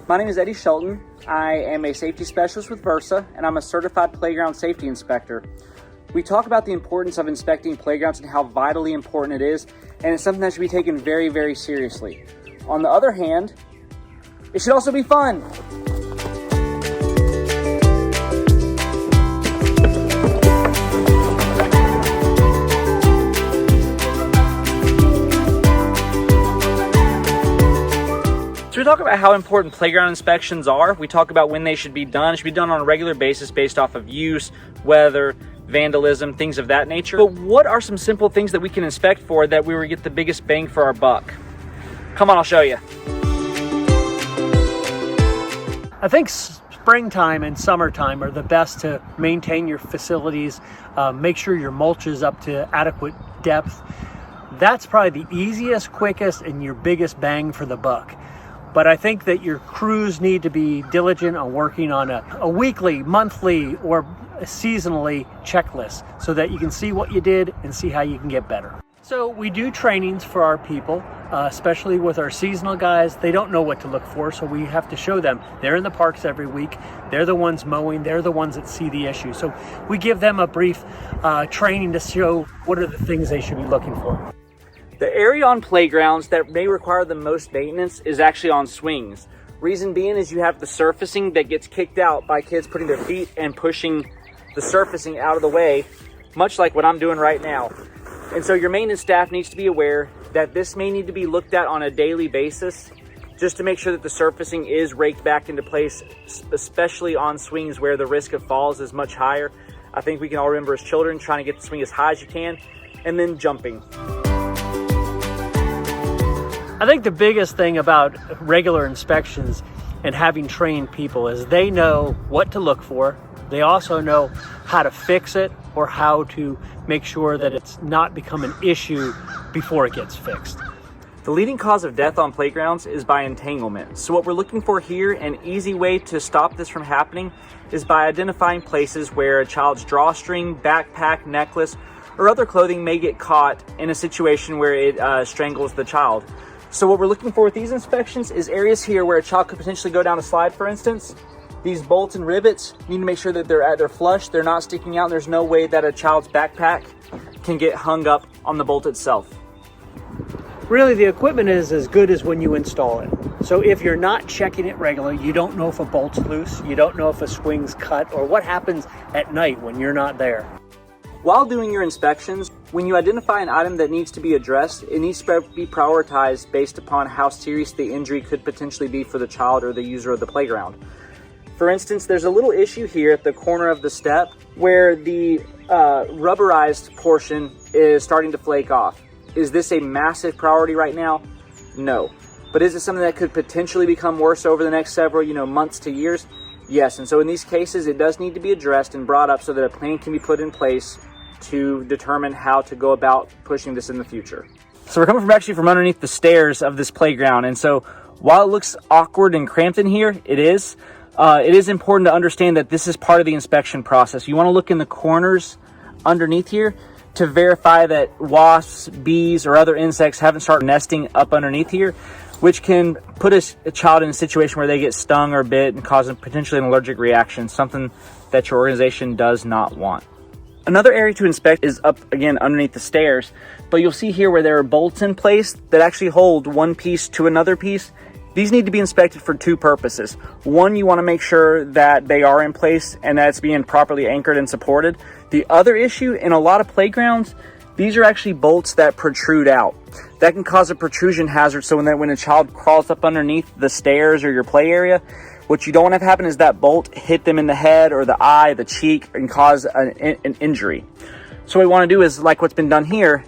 My name is Eddie Shelton. I am a safety specialist with VRSA, and I'm a certified playground safety inspector. We talk about the importance of inspecting playgrounds and how vitally important it is, and it's something that should be taken very, very seriously. On the other hand, it should also be fun. So we talk about how important playground inspections are. We talk about when they should be done. It should be done on a regular basis based off of use, weather, vandalism, things of that nature. But what are some simple things that we can inspect for that we will get the biggest bang for our buck? Come on, I'll show you. I think springtime and summertime are the best to maintain your facilities, make sure your mulch is up to adequate depth. That's probably the easiest, quickest, and your biggest bang for the buck. But I think that your crews need to be diligent on working on a weekly, monthly, or a seasonally checklist so that you can see what you did and see how you can get better. So we do trainings for our people, especially with our seasonal guys. They don't know what to look for, so we have to show them. They're in the parks every week. They're the ones mowing. They're the ones that see the issue. So we give them a brief training to show what are the things they should be looking for. The area on playgrounds that may require the most maintenance is actually on swings. Reason being is you have the surfacing that gets kicked out by kids putting their feet and pushing the surfacing out of the way, much like what I'm doing right now. And so your maintenance staff needs to be aware that this may need to be looked at on a daily basis just to make sure that the surfacing is raked back into place, especially on swings where the risk of falls is much higher. I think we can all remember as children trying to get the swing as high as you can and then jumping. I think the biggest thing about regular inspections and having trained people is they know what to look for. They also know how to fix it or how to make sure that it's not become an issue before it gets fixed. The leading cause of death on playgrounds is by entanglement. So what we're looking for here, an easy way to stop this from happening, is by identifying places where a child's drawstring, backpack, necklace, or other clothing may get caught in a situation where it strangles the child. So what we're looking for with these inspections is areas here where a child could potentially go down a slide, for instance. These bolts and rivets, you need to make sure that they're flush, they're not sticking out, and there's no way that a child's backpack can get hung up on the bolt itself. Really, the equipment is as good as when you install it. So if you're not checking it regularly, you don't know if a bolt's loose, you don't know if a swing's cut, or what happens at night when you're not there. While doing your inspections, when you identify an item that needs to be addressed, it needs to be prioritized based upon how serious the injury could potentially be for the child or the user of the playground. For instance, there's a little issue here at the corner of the step where the rubberized portion is starting to flake off. Is this a massive priority right now? No. But is it something that could potentially become worse over the next several, months to years? Yes. And so in these cases, it does need to be addressed and brought up so that a plan can be put in place to determine how to go about pushing this in the future. So we're coming from underneath the stairs of this playground. And so while it looks awkward and cramped in here, it is important to understand that this is part of the inspection process. You want to look in the corners underneath here to verify that wasps, bees, or other insects haven't started nesting up underneath here, which can put a child in a situation where they get stung or bit and cause potentially an allergic reaction, something that your organization does not want. Another area to inspect is up again underneath the stairs, but you'll see here where there are bolts in place that actually hold one piece to another piece. These need to be inspected for two purposes. One, you want to make sure that they are in place and that it's being properly anchored and supported. The other issue, in a lot of playgrounds, these are actually bolts that protrude out. That can cause a protrusion hazard, so when a child crawls up underneath the stairs or your play area, what you don't want to have happen is that bolt hit them in the head or the eye, the cheek, and cause an injury. So what we want to do is, like what's been done here,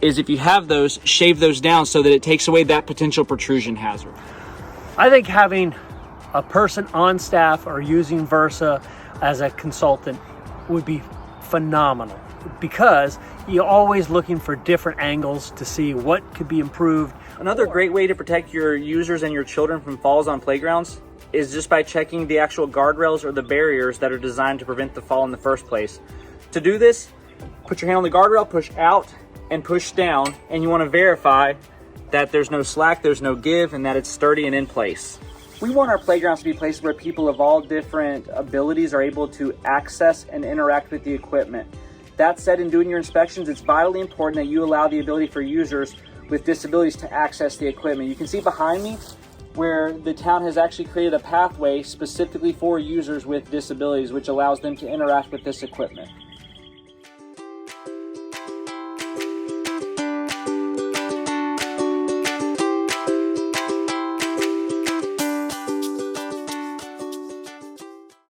is if you have those, shave those down so that it takes away that potential protrusion hazard. I think having a person on staff or using VRSA as a consultant would be phenomenal, because you're always looking for different angles to see what could be improved. Another great way to protect your users and your children from falls on playgrounds is just by checking the actual guardrails or the barriers that are designed to prevent the fall in the first place. To do this, put your hand on the guardrail, push out and push down, and you want to verify that there's no slack, there's no give, and that it's sturdy and in place. We want our playgrounds to be places where people of all different abilities are able to access and interact with the equipment. That said, in doing your inspections, it's vitally important that you allow the ability for users with disabilities to access the equipment. You can see behind me where the town has actually created a pathway specifically for users with disabilities, which allows them to interact with this equipment.